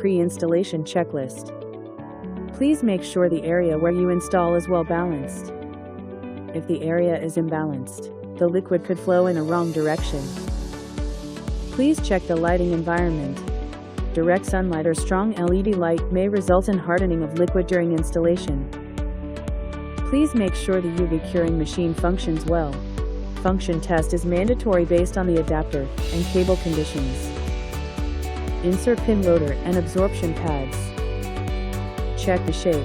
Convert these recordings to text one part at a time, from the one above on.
pre-installation checklist. Please make sure the area where you install is well balanced. If the area is imbalanced, the liquid could flow in a wrong direction. Please check the lighting environment. Direct sunlight or strong LED light may result in hardening of liquid during installation. Please make sure the UV curing machine functions well. Function test is mandatory based on the adapter and cable conditions. Insert pin loader and absorption pads. Check the shape.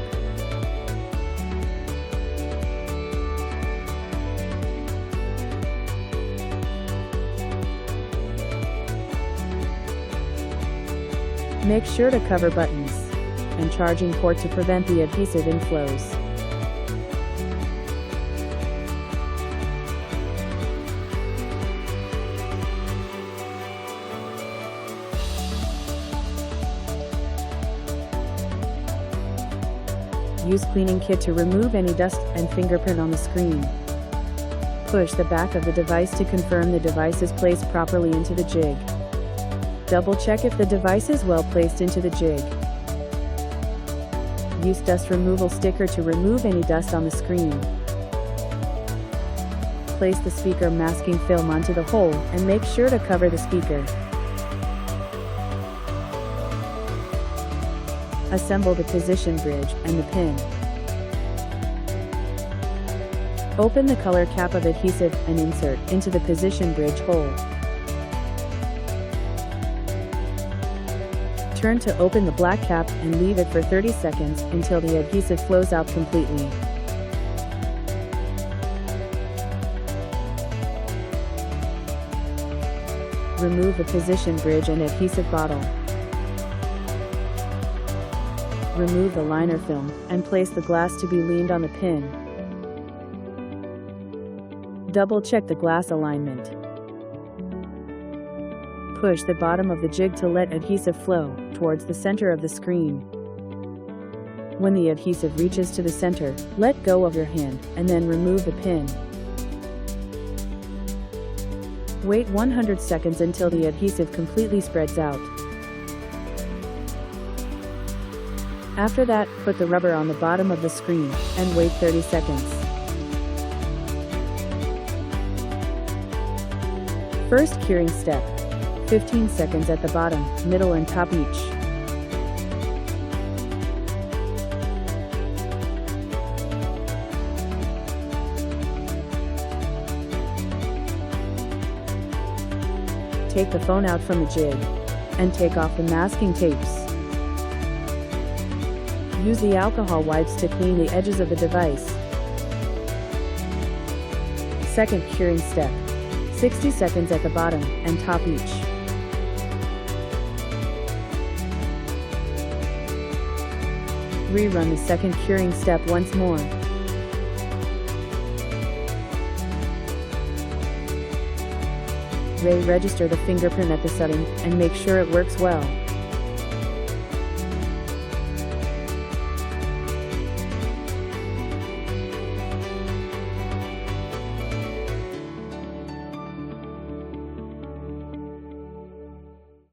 Make sure to cover buttons and charging port to prevent the adhesive inflows. Use cleaning kit to remove any dust and fingerprint on the screen. Push the back of the device to confirm the device is placed properly into the jig. Double check if the device is well placed into the jig. Use dust removal sticker to remove any dust on the screen. Place the speaker masking film onto the hole and make sure to cover the speaker. Assemble the position bridge and the pin. Open the color cap of adhesive and insert into the position bridge hole. Turn to open the black cap and leave it for 30 seconds until the adhesive flows out completely. Remove the position bridge and adhesive bottle. Remove the liner film and place the glass to be leaned on the pin. Double check the glass alignment. Push the bottom of the jig to let adhesive flow towards the center of the screen. When the adhesive reaches to the center, let go of your hand and then remove the pin. Wait 100 seconds until the adhesive completely spreads out. After that, put the rubber on the bottom of the screen and wait 30 seconds. First curing step. 15 seconds at the bottom, middle and top each. Take the phone out from the jig and take off the masking tapes. Use the alcohol wipes to clean the edges of the device. Second curing step. 60 seconds at the bottom and top each. Rerun the second curing step once more. Register the fingerprint at the setting and make sure it works well.